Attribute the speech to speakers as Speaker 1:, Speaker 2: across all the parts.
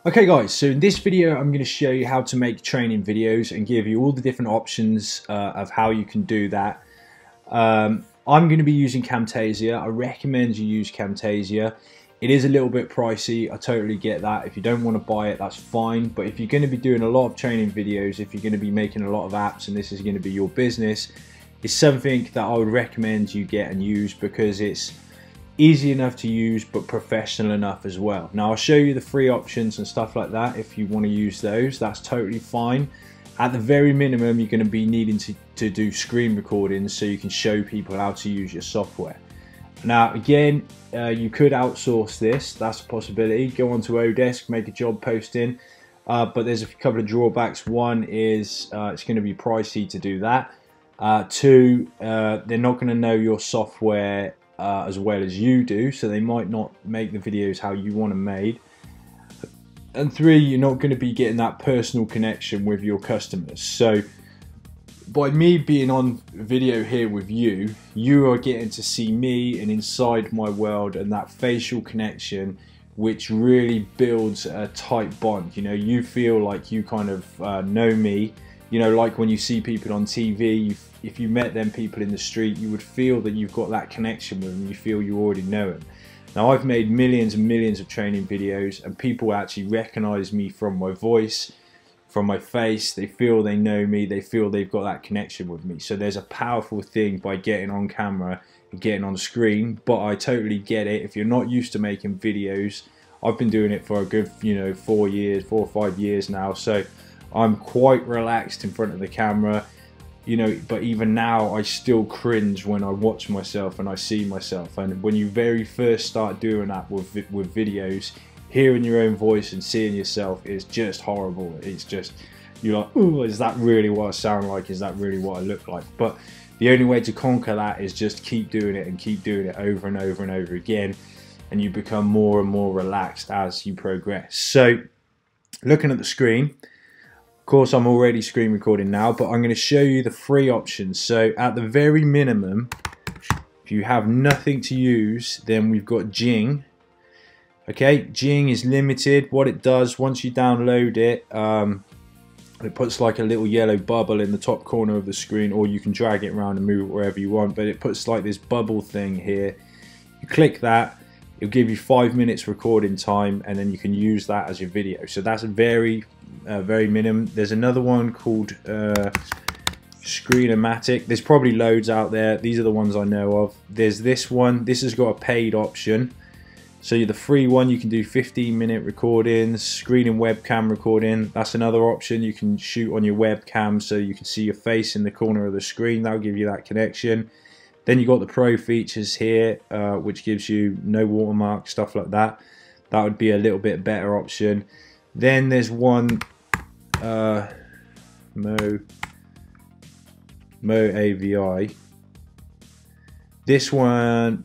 Speaker 1: Okay guys, so in this video I'm going to show you how to make training videos and give you all the different options of how you can do that. I'm going to be using Camtasia. I recommend you use Camtasia. It is a little bit pricey, I totally get that. If you don't want to buy it, that's fine, but if you're going to be doing a lot of training videos, if you're going to be making a lot of apps and this is going to be your business, it's something that I would recommend you get and use because it's easy enough to use but professional enough as well. Now I'll show you the free options and stuff like that. If you want to use those, that's totally fine. At the very minimum, you're going to be needing to do screen recordings so you can show people how to use your software. Now again, you could outsource this, that's a possibility. Go onto Odesk, make a job posting, but there's a couple of drawbacks. One is it's going to be pricey to do that. Two, they're not going to know your software as well as you do, so they might not make the videos how you want them made. And three, you're not going to be getting that personal connection with your customers. So by me being on video here with you, you are getting to see me and inside my world and that facial connection, which really builds a tight bond. You know, you feel like you kind of know me. You know, like when you see people on TV, if you met them people in the street, you would feel that you've got that connection with them. You feel you already know them. Now, I've made millions and millions of training videos, and people actually recognize me from my voice, from my face. They feel they know me. They feel they've got that connection with me. So there's a powerful thing by getting on camera and getting on screen. But I totally get it. If you're not used to making videos, I've been doing it for a good, 4 or 5 years now. So I'm quite relaxed in front of the camera, but even now I still cringe when I watch myself and I see myself. And when you very first start doing that with videos, hearing your own voice and seeing yourself is just horrible. It's just, you're like, ooh, is that really what I sound like? Is that really what I look like? But the only way to conquer that is just keep doing it and keep doing it over and over and over again, and you become more and more relaxed as you progress. So looking at the screen, of course, I'm already screen recording now, but I'm going to show you the free options. So at the very minimum, if you have nothing to use, then we've got Jing. Okay, Jing is limited. What it does, once you download it, it puts like a little yellow bubble in the top corner of the screen, or you can drag it around and move it wherever you want, but it puts like this bubble thing here. You click that, it'll give you 5 minutes recording time, and then you can use that as your video. So that's very minimum. There's another one called Screencast-o-matic. There's probably loads out there. These are the ones I know of. There's this one. This has got a paid option. So the free one, you can do 15-minute recordings, screen and webcam recording. That's another option. You can shoot on your webcam so you can see your face in the corner of the screen. That'll give you that connection. Then you got the pro features here, which gives you no watermark, stuff like that. That would be a little bit better option. Then there's one, Moavi. This one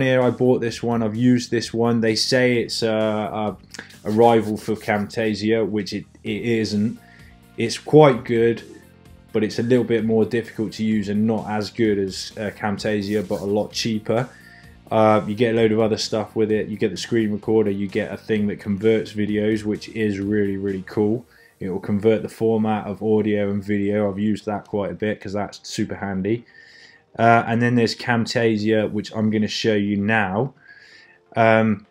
Speaker 1: here, I bought this one. I've used this one. They say it's a rival for Camtasia, which it isn't. It's quite good, but it's a little bit more difficult to use and not as good as Camtasia, but a lot cheaper. You get a load of other stuff with it. You get the screen recorder, you get a thing that converts videos, which is really, really cool. It will convert the format of audio and video. I've used that quite a bit because that's super handy. And then there's Camtasia, which I'm going to show you now. Like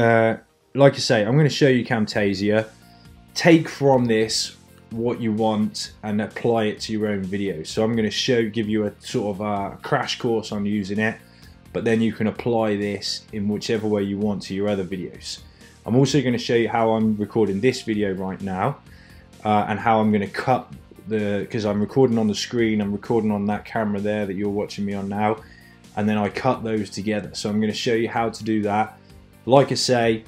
Speaker 1: I say, I'm going to show you Camtasia. Take from this what you want and apply it to your own videos. So I'm going to give you a sort of a crash course on using it, but then you can apply this in whichever way you want to your other videos. I'm also going to show you how I'm recording this video right now, and how I'm going to cut because I'm recording on the screen, I'm recording on that camera there that you're watching me on now, and then I cut those together. So I'm going to show you how to do that. Like I say,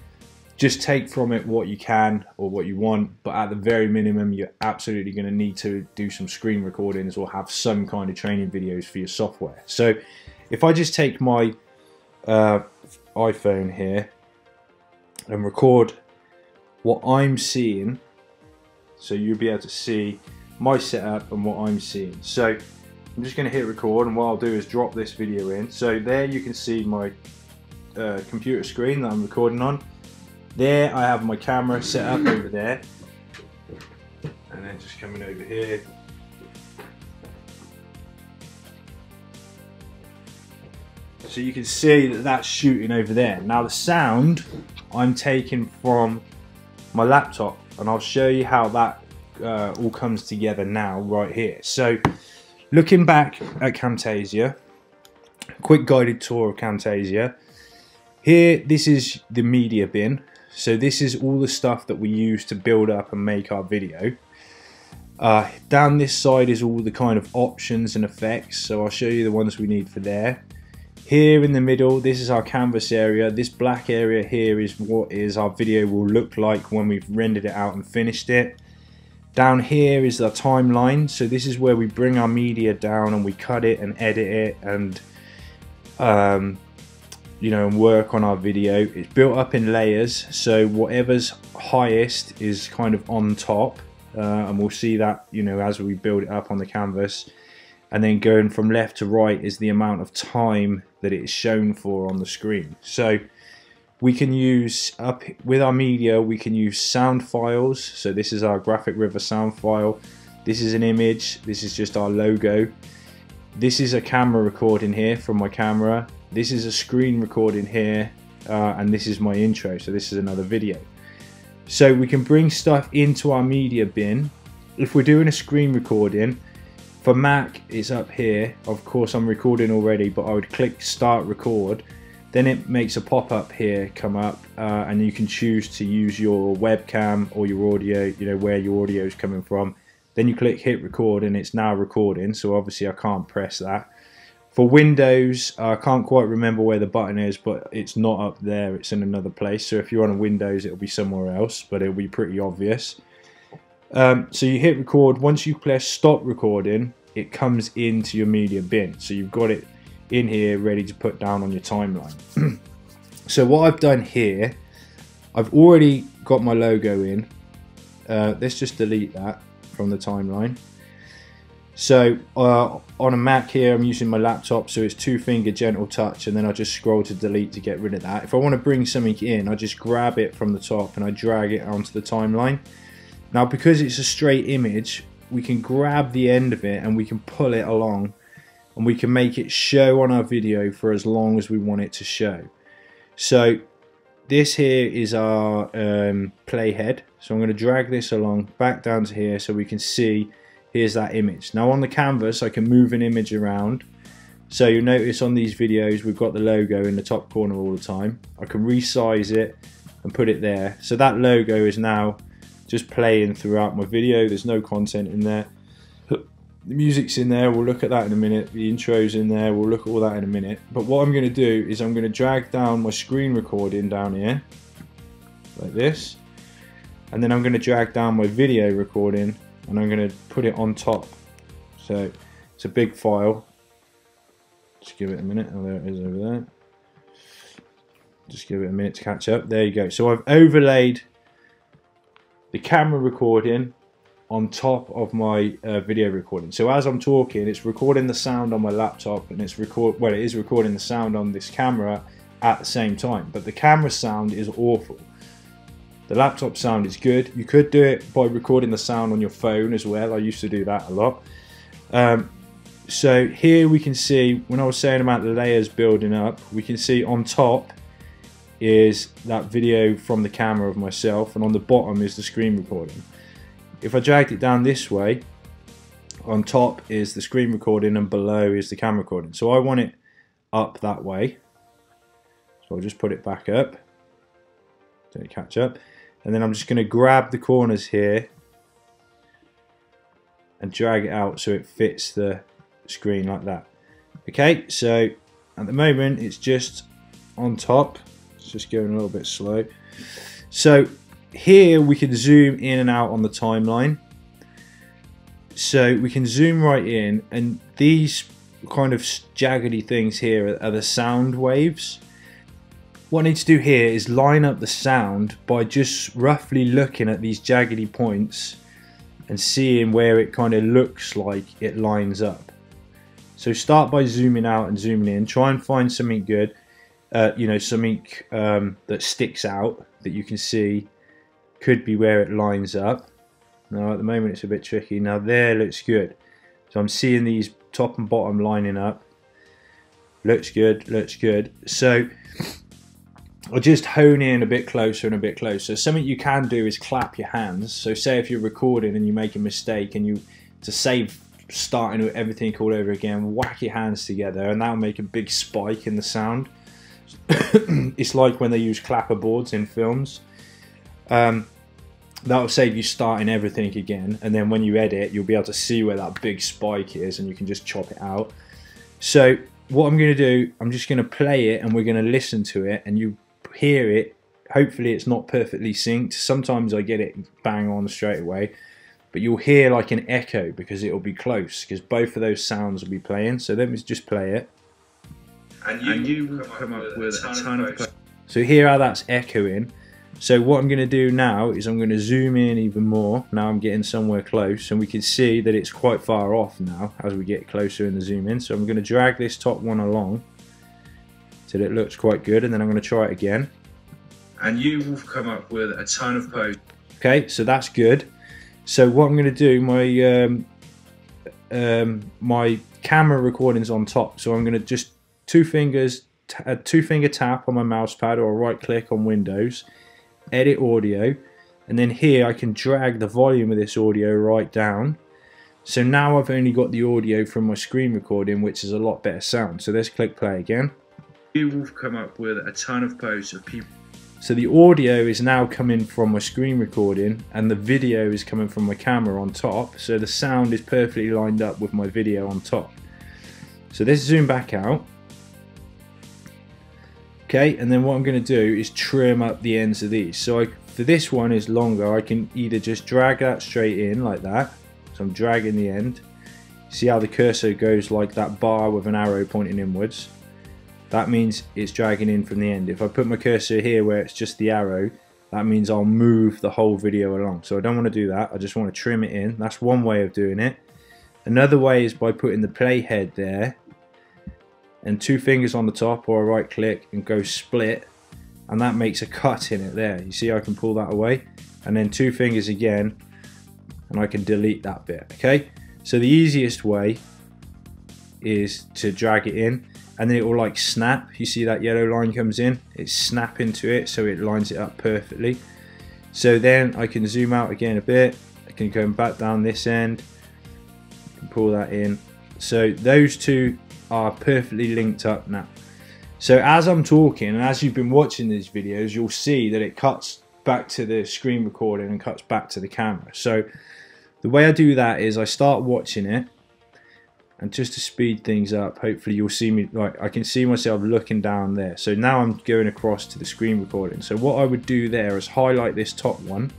Speaker 1: just take from it what you can or what you want, but at the very minimum, you're absolutely going to need to do some screen recordings or have some kind of training videos for your software. So if I just take my iPhone here and record what I'm seeing, so you'll be able to see my setup and what I'm seeing. So I'm just going to hit record, and what I'll do is drop this video in. So there you can see my computer screen that I'm recording on. There I have my camera set up over there, and then just coming over here. So you can see that that's shooting over there. Now the sound I'm taking from my laptop, and I'll show you how that all comes together now right here. So looking back at Camtasia, quick guided tour of Camtasia. Here, this is the media bin. So this is all the stuff that we use to build up and make our video. Down this side is all the kind of options and effects. So I'll show you the ones we need for there. Here in the middle, this is our canvas area. This black area here is what our video will look like when we've rendered it out and finished it. Down here is our timeline. So this is where we bring our media down and we cut it and edit it and you know, and work on our video. It's built up in layers, so whatever's highest is kind of on top, and we'll see that, you know, as we build it up on the canvas. And then going from left to right is the amount of time that it is shown for on the screen. So we can use, up with our media, we can use sound files. So this is our Graphic River sound file. This is an image. This is just our logo. This is a camera recording here from my camera. This is a screen recording here, and this is my intro. So this is another video. So we can bring stuff into our media bin. If we're doing a screen recording, for Mac, it's up here. Of course, I'm recording already, but I would click Start Record. Then it makes a pop-up here come up, and you can choose to use your webcam or your audio, you know, where your audio is coming from. Then you click Hit Record, and it's now recording. So obviously, I can't press that. For Windows, I can't quite remember where the button is, but it's not up there. It's in another place. So if you're on a Windows, it'll be somewhere else, but it'll be pretty obvious. So you hit record. Once you press stop recording, it comes into your media bin. So you've got it in here ready to put down on your timeline. So what I've done here, I've already got my logo in. Let's just delete that from the timeline. So on a Mac here, I'm using my laptop, so it's 2-finger gentle touch, and then I just scroll to delete to get rid of that. If I want to bring something in, I just grab it from the top and I drag it onto the timeline. Now, because it's a straight image, we can grab the end of it and we can pull it along, and we can make it show on our video for as long as we want it to show. So this here is our playhead. So I'm going to drag this along back down to here so we can see. Here's that image. Now on the canvas, I can move an image around. So you'll notice on these videos, we've got the logo in the top corner all the time. I can resize it and put it there. So that logo is now just playing throughout my video. There's no content in there. The music's in there. We'll look at that in a minute. The intro's in there. We'll look at all that in a minute. But what I'm going to do is I'm going to drag down my screen recording down here, like this. And then I'm going to drag down my video recording, and I'm going to put it on top. So it's a big file. Just give it a minute. Oh, there it is over there. Just give it a minute to catch up. There you go. So I've overlaid the camera recording on top of my video recording. So as I'm talking, it's recording the sound on my laptop, and it is recording the sound on this camera at the same time. But the camera sound is awful. The laptop sound is good. You could do it by recording the sound on your phone as well. I used to do that a lot. So here we can see, when I was saying about the layers building up, we can see on top is that video from the camera of myself, and on the bottom is the screen recording. If I dragged it down this way, on top is the screen recording and below is the camera recording. So I want it up that way. So I'll just put it back up. Don't catch up. And then I'm just going to grab the corners here and drag it out so it fits the screen like that. Okay, so at the moment it's just on top. It's just going a little bit slow. So here we can zoom in and out on the timeline. So we can zoom right in, and these kind of jaggedy things here are the sound waves. What I need to do here is line up the sound by just roughly looking at these jaggedy points and seeing where it kind of looks like it lines up. So start by zooming out and zooming in. Try and find something good, you know, something that sticks out that you can see could be where it lines up. Now at the moment it's a bit tricky. Now there looks good. So I'm seeing these top and bottom lining up. Looks good, looks good. So I'll just hone in a bit closer and a bit closer. Something you can do is clap your hands. So say if you're recording and you make a mistake and to save starting with everything all over again, whack your hands together and that'll make a big spike in the sound. It's like when they use clapper boards in films. That'll save you starting everything again, and then when you edit you'll be able to see where that big spike is and you can just chop it out. So what I'm going to do, I'm just going to play it and we're going to listen to it and you hear it. Hopefully it's not perfectly synced. Sometimes I get it bang on straight away, but you'll hear like an echo because it'll be close, because both of those sounds will be playing. So let me just play it. And you will come up with a ton of... So hear how that's echoing. So what I'm going to do now is I'm going to zoom in even more. Now I'm getting somewhere close and we can see that it's quite far off now as we get closer in the zoom in. So I'm going to drag this top one along so that it looks quite good, and then I'm going to try it again. And you will come up with a ton of posts. Okay, so that's good. So what I'm going to do, my camera recording's on top, so I'm going to just a two-finger tap on my mouse pad or a right click on Windows, edit audio, and then here I can drag the volume of this audio right down. So now I've only got the audio from my screen recording, which is a lot better sound. So let's click play again. You will come up with a ton of posts of people. So the audio is now coming from my screen recording and the video is coming from my camera on top. So the sound is perfectly lined up with my video on top. So let's zoom back out. Okay, and then what I'm going to do is trim up the ends of these. So for this one is longer, I can either just drag that straight in like that. So I'm dragging the end. See how the cursor goes like that bar with an arrow pointing inwards? That means it's dragging in from the end. If I put my cursor here where it's just the arrow, that means I'll move the whole video along. So I don't want to do that. I just want to trim it in. That's one way of doing it. Another way is by putting the playhead there and two fingers on the top or a right click and go split, and that makes a cut in it there. You see I can pull that away, and then two fingers again and I can delete that bit. Okay, so the easiest way is to drag it in and then it will like snap. You see that yellow line comes in, it's snap into it, so it lines it up perfectly. So then I can zoom out again a bit, I can go back down this end, I can pull that in. So those two are perfectly linked up now. So as I'm talking and as you've been watching these videos, you'll see that it cuts back to the screen recording and cuts back to the camera. So the way I do that is I start watching it, and just to speed things up, hopefully you'll see me, like I can see myself looking down there. So now I'm going across to the screen recording. So what I would do there is highlight this top one,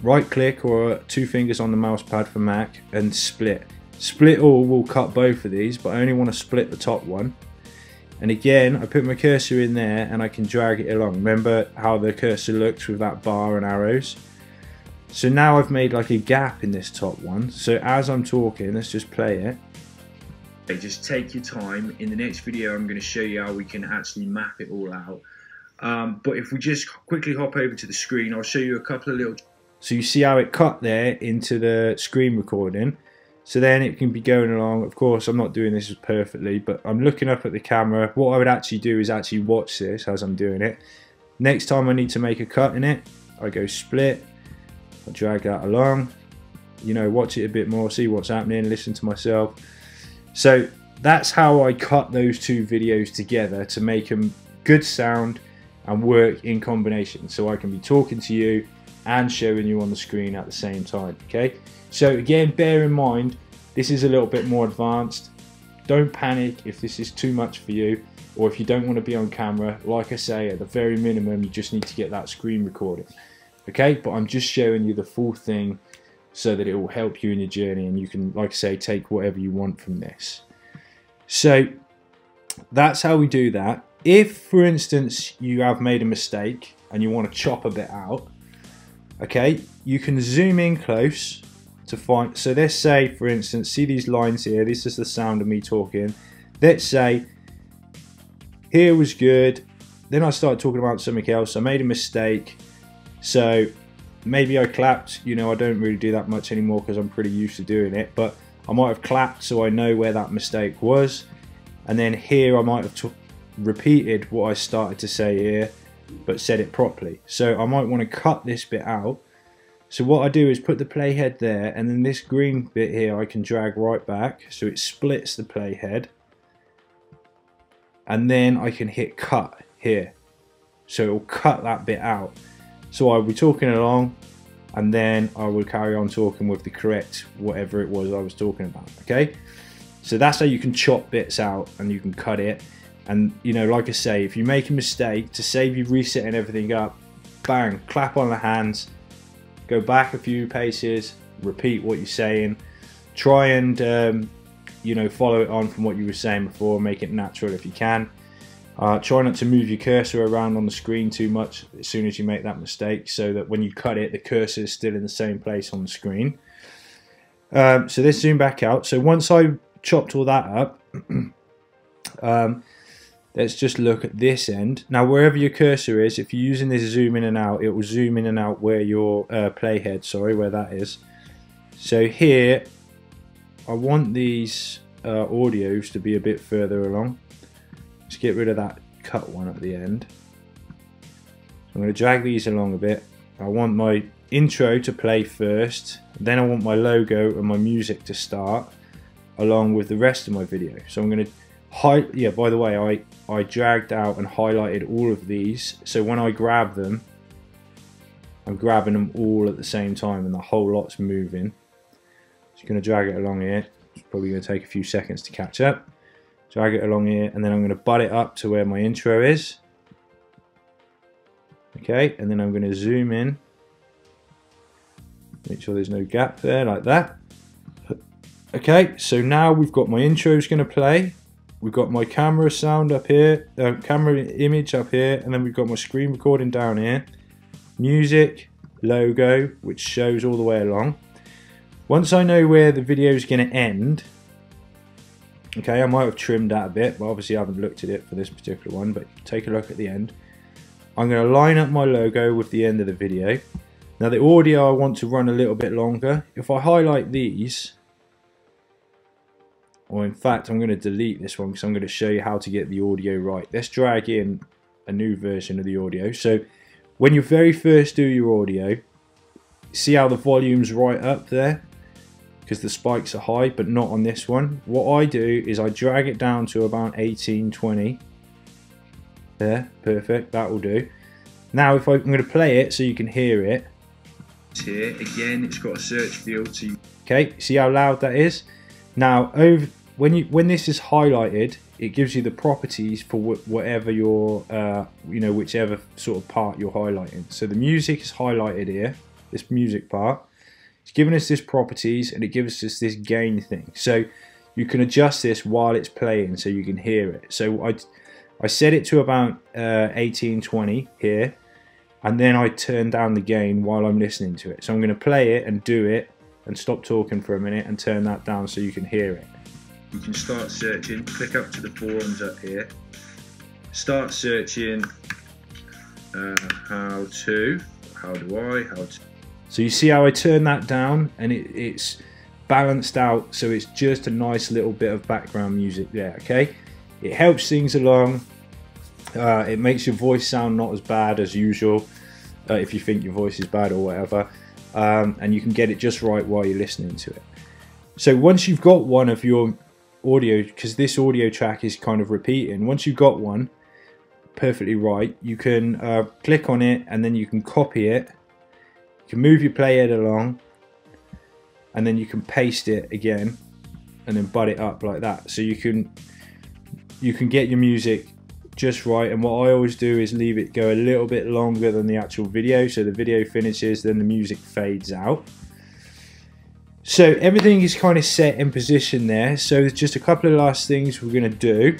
Speaker 1: right click or two fingers on the mouse pad for Mac and split. Split all will cut both of these, but I only want to split the top one. And again, I put my cursor in there and I can drag it along. Remember how the cursor looks with that bar and arrows? So now I've made like a gap in this top one. So as I'm talking, let's just play it. Okay, just take your time. In the next video, I'm going to show you how we can actually map it all out. But if we just quickly hop over to the screen, I'll show you a couple of little... So you see how it cut there into the screen recording. So then it can be going along. Of course, I'm not doing this perfectly, but I'm looking up at the camera. What I would actually do is actually watch this as I'm doing it. Next time I need to make a cut in it, I go split. I drag that along, you know, watch it a bit more, see what's happening, listen to myself. So that's how I cut those two videos together to make them good sound and work in combination, so I can be talking to you and showing you on the screen at the same time. Okay, so again, bear in mind this is a little bit more advanced. Don't panic if this is too much for you, or if you don't want to be on camera. Like I say, at the very minimum you just need to get that screen recording. Okay, but I'm just showing you the full thing so that it will help you in your journey and you can, like I say, take whatever you want from this. So that's how we do that. If, for instance, you have made a mistake and you want to chop a bit out, okay, you can zoom in close to find. So let's say, for instance, see these lines here, this is the sound of me talking. Let's say here was good, then I started talking about something else. I made a mistake, so maybe I clapped. You know, I don't really do that much anymore because I'm pretty used to doing it, but I might have clapped so I know where that mistake was, and then here I might have repeated what I started to say here but said it properly. So I might want to cut this bit out. So what I do is put the playhead there, and then this green bit here I can drag right back so it splits the playhead, and then I can hit cut here so it will cut that bit out. So I'll be talking along, and then I will carry on talking with the correct whatever it was I was talking about. Okay, so that's how you can chop bits out and you can cut it. And you know, like I say, if you make a mistake, to save you resetting everything up, bang, clap on the hands, go back a few paces, repeat what you're saying, try and you know, follow it on from what you were saying before, make it natural if you can. Try not to move your cursor around on the screen too much as soon as you make that mistake, so that when you cut it, the cursor is still in the same place on the screen. So let's zoom back out. So once I chopped all that up, let's just look at this end. Now, wherever your cursor is, if you're using this zoom in and out, it will zoom in and out where your playhead, sorry, where that is. So here, I want these audios to be a bit further along. Let's get rid of that cut one at the end. So I'm going to drag these along a bit. I want my intro to play first, then I want my logo and my music to start along with the rest of my video. So I'm going to yeah, by the way, I dragged out and highlighted all of these, so when I grab them, I'm grabbing them all at the same time and the whole lot's moving. So you're going to drag it along here. It's probably going to take a few seconds to catch up. Drag it along here, and then I'm going to butt it up to where my intro is. Okay, and then I'm going to zoom in. Make sure there's no gap there, like that. Okay, so now we've got my intro's going to play. We've got my camera sound up here, camera image up here, and then we've got my screen recording down here. Music, logo, which shows all the way along. Once I know where the video is going to end, okay, I might have trimmed that a bit, but obviously I haven't looked at it for this particular one, but take a look at the end. I'm going to line up my logo with the end of the video. Now the audio I want to run a little bit longer. If I highlight these, or in fact I'm going to delete this one because I'm going to show you how to get the audio right. Let's drag in a new version of the audio. So when you very first do your audio, see how the volume's right up there? Because the spikes are high, but not on this one. What I do is I drag it down to about 18-20. There, perfect, that will do. Now if I'm going to play it so you can hear it. Here, again, it's got a search field. So okay, see how loud that is? Now, when this is highlighted, it gives you the properties for whatever your, you know, whichever sort of part you're highlighting. So the music is highlighted here, this music part. It's giving us this properties, and it gives us this gain thing. So you can adjust this while it's playing so you can hear it. So I set it to about 18-20 here, and then I turn down the gain while I'm listening to it. So I'm going to play it and do it and stop talking for a minute and turn that down so you can hear it. You can start searching, click up to the forums up here, start searching how to. So you see how I turn that down, and it's balanced out, so it's just a nice little bit of background music there. Okay, it helps things along. It makes your voice sound not as bad as usual if you think your voice is bad or whatever, and you can get it just right while you're listening to it. So once you've got one of your audio, because this audio track is kind of repeating, once you've got one perfectly right, you can click on it and then you can copy it. You can move your playhead along, and then you can paste it again and then butt it up like that. So you can get your music just right. And what I always do is leave it go a little bit longer than the actual video, so the video finishes, then the music fades out. So everything is kind of set in position there. So there's just a couple of last things we're going to do,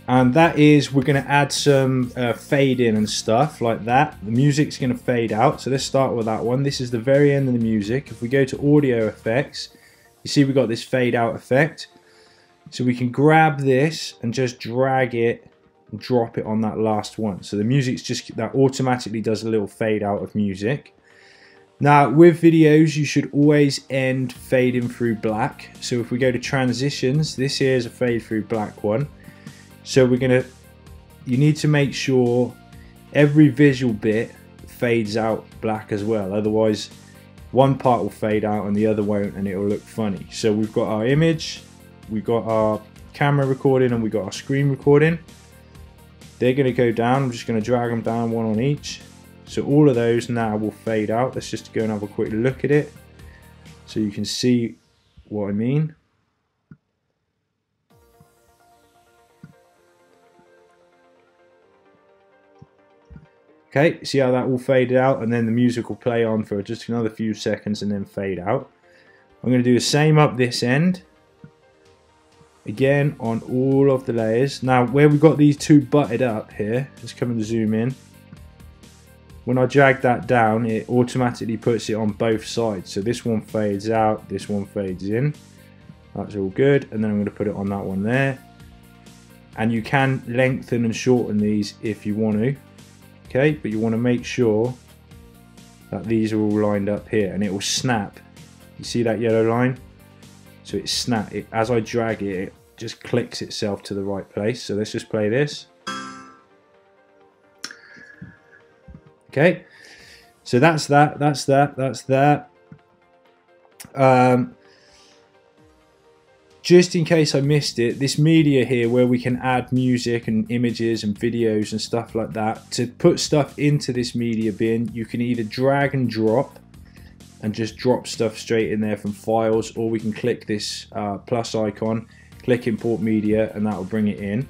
Speaker 1: and that is we're going to add some fade in and stuff like that. The music's going to fade out, so let's start with that one. This is the very end of the music. If we go to audio effects, you see we've got this fade out effect. So we can grab this and just drag it and drop it on that last one. So the music's just, that automatically does a little fade out of music. Now with videos, you should always end fading through black. So if we go to transitions, this here is a fade through black one. So you need to make sure every visual bit fades out black as well. Otherwise, one part will fade out and the other won't, and it will look funny. So we've got our image, we've got our camera recording, and we've got our screen recording. They're going to go down. I'm just going to drag them down, one on each. So all of those now will fade out. Let's just go and have a quick look at it so you can see what I mean. Okay, see how that all faded out, and then the music will play on for just another few seconds and then fade out. I'm going to do the same up this end. Again, on all of the layers. Now, where we've got these two butted up here, let's come and zoom in. When I drag that down, it automatically puts it on both sides. So this one fades out, this one fades in. That's all good. And then I'm going to put it on that one there. And you can lengthen and shorten these if you want to. Okay, but you want to make sure that these are all lined up here, and it will snap. You see that yellow line? So it snaps. As I drag it, it just clicks itself to the right place. So let's just play this. Okay, so that's that, that's that, that's that. Just in case I missed it, this media here where we can add music and images and videos and stuff like that, to put stuff into this media bin, you can either drag and drop and just drop stuff straight in there from files, or we can click this plus icon, click import media, and that will bring it in.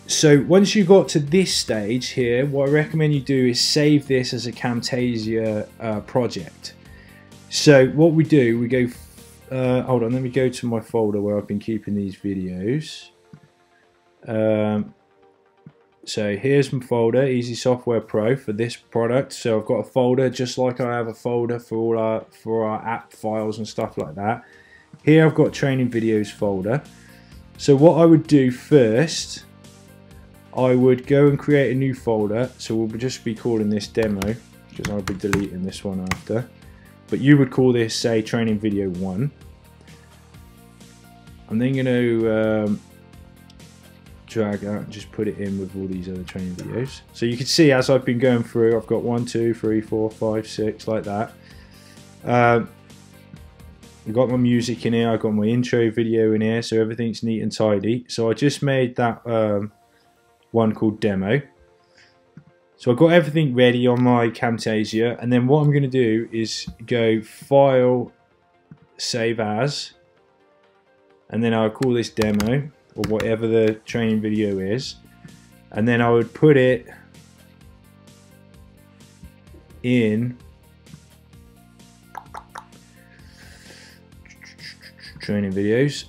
Speaker 1: So once you got to this stage here, what I recommend you do is save this as a Camtasia project. So what we do, we go, hold on, let me go to my folder where I've been keeping these videos. So here's my folder, Easy Software Pro, for this product. So I've got a folder just like I have a folder for all our app files and stuff like that. Here I've got training videos folder. So what I would do first, I would go and create a new folder. So we'll just be calling this demo, because I'll be deleting this one after. But you would call this, say, training video 1. I'm then going to drag out and just put it in with all these other training videos. So you can see as I've been going through, I've got 1, 2, 3, 4, 5, 6, like that. I've got my music in here, I've got my intro video in here, so everything's neat and tidy. So I just made that one called demo. So I've got everything ready on my Camtasia, and then what I'm going to do is go File, Save As, and then I'll call this demo, or whatever the training video is, and then I would put it in training videos.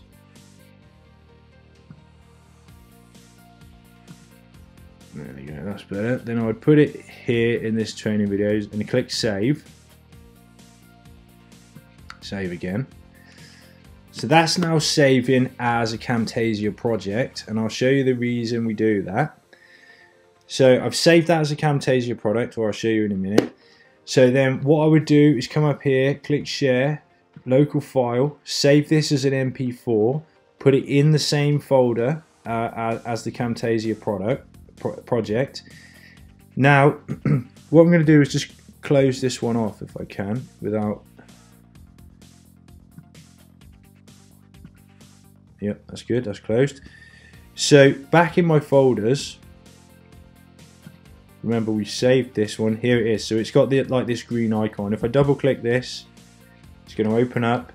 Speaker 1: There we go, that's better. Then I would put it here in this training videos and click save. Save again. So that's now saving as a Camtasia project, and I'll show you the reason we do that. So I've saved that as a Camtasia product, or I'll show you in a minute. So then what I would do is come up here, click share, local file, save this as an MP4, put it in the same folder as the Camtasia project. Now what I'm going to do is just close this one off if I can without. Yep, that's good, that's closed. So back in my folders, remember we saved this one, here it is. So it's got like this green icon. If I double click this, it's going to open up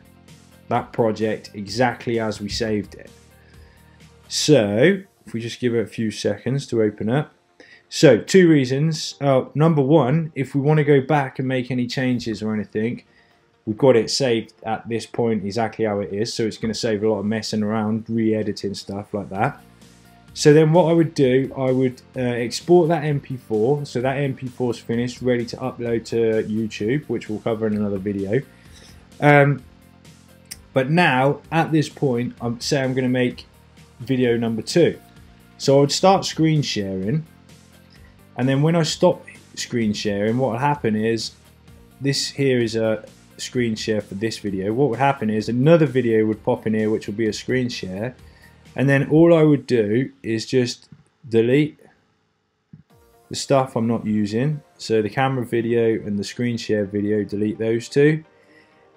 Speaker 1: that project exactly as we saved it. So if we just give it a few seconds to open up. So 2 reasons. Number 1, if we want to go back and make any changes or anything, we've got it saved at this point exactly how it is, so it's going to save a lot of messing around, re-editing stuff like that. So then what I would do, I would export that MP4, so that MP4 is finished, ready to upload to YouTube, which we'll cover in another video. But now, at this point, I'm going to make video number 2. So I would start screen sharing, and then when I stop screen sharing, what will happen is, this here is a screen share for this video. What would happen is another video would pop in here which will be a screen share, and then all I would do is just delete the stuff I'm not using. So the camera video and the screen share video, delete those two,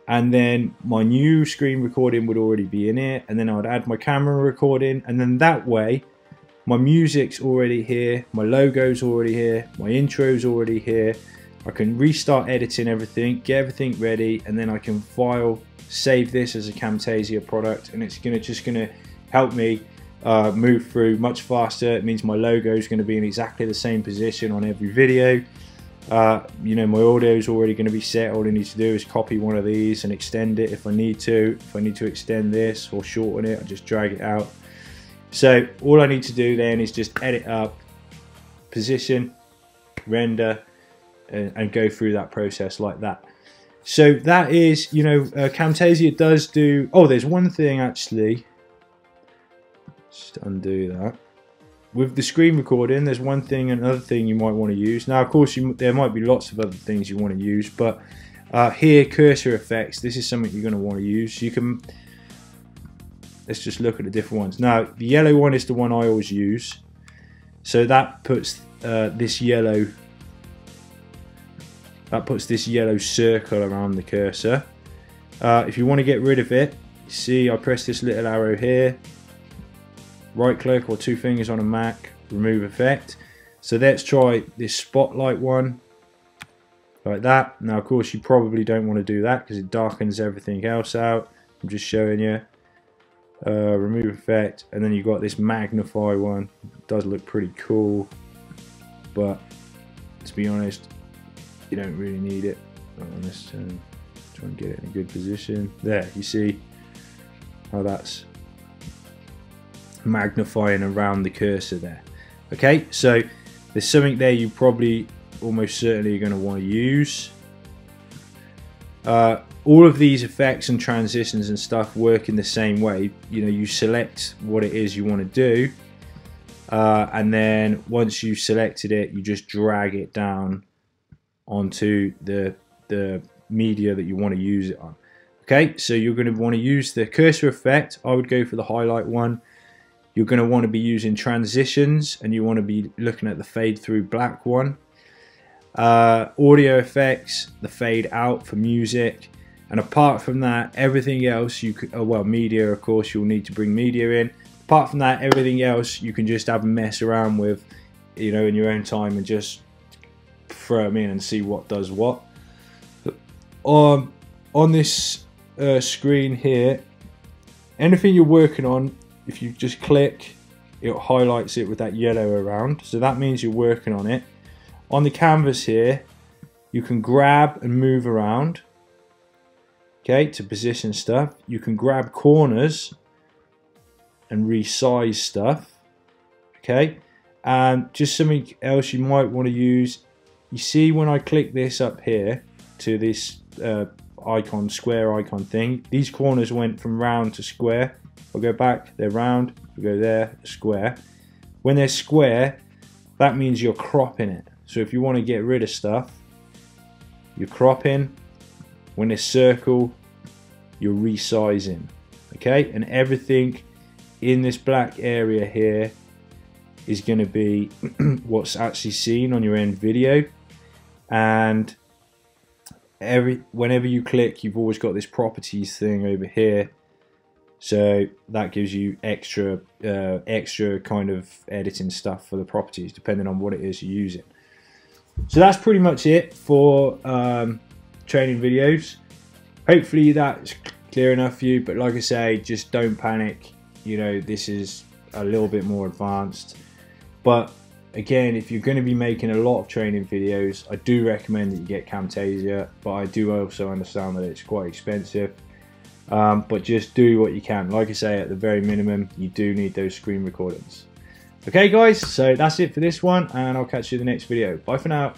Speaker 1: and then my new screen recording would already be in here, and then I would add my camera recording, and then that way my music's already here, my logo's already here, my intro's already here. I can restart editing everything, get everything ready, and then I can file, save this as a Camtasia product, and it's just gonna help me move through much faster. It means my logo is going to be in exactly the same position on every video. You know, my audio is already going to be set. All I need to do is copy one of these and extend it if I need to. If I need to extend this or shorten it, I just drag it out. So all I need to do then is just edit up, position, render, and go through that process like that. So that is, you know, Camtasia does do, oh, there's one thing actually, just undo that. With the screen recording, there's one thing, another thing you might want to use. Now, of course, there might be lots of other things you want to use, but here, cursor effects, this is something you're going to want to use. You can, let's just look at the different ones. Now, the yellow one is the one I always use. So that puts this yellow circle around the cursor. If you want to get rid of it, see, I press this little arrow here, right click or two fingers on a Mac, remove effect. So let's try this spotlight one, like that. Now, of course, you probably don't want to do that because it darkens everything else out. I'm just showing you. Remove effect, and then you've got this magnify one. It does look pretty cool, but to be honest, you don't really need it. Let's try and get it in a good position. There, you see how that's magnifying around the cursor there. Okay, so there's something there you probably almost certainly are going to want to use. All of these effects and transitions and stuff work in the same way. You know, you select what it is you want to do, and then once you've selected it, you just drag it down onto the media that you want to use it on. Okay, so you're going to want to use the cursor effect. I would go for the highlight one. You're going to want to be using transitions, and you want to be looking at the fade through black one. Audio effects, the fade out for music, and apart from that, everything else you could, well, media, of course, you'll need to bring media in. Apart from that, everything else you can just have a mess around with, you know, in your own time, and just throw them in and see what does what. On this screen here, anything you're working on, if you just click, it highlights it with that yellow around, so that means you're working on it. On the canvas here, you can grab and move around, okay, to position stuff. You can grab corners and resize stuff, okay. And just something else you might want to use, you see when I click this up here to this icon, square icon thing, these corners went from round to square. I'll go back, they're round, I'll go there, square. When they're square, that means you're cropping it. So if you want to get rid of stuff, you're cropping. When it's circle, you're resizing. Okay, and everything in this black area here is going to be what's actually seen on your end video. And whenever you click, you've always got this properties thing over here. So that gives you extra kind of editing stuff for the properties, depending on what it is you're using. So that's pretty much it for training videos. Hopefully that's clear enough for you, but like I say, just don't panic. You know, this is a little bit more advanced, but again, if you're going to be making a lot of training videos, I do recommend that you get Camtasia, but I do also understand that it's quite expensive. But just do what you can. Like I say, at the very minimum, you do need those screen recordings. Okay guys, so that's it for this one, and I'll catch you in the next video. Bye for now.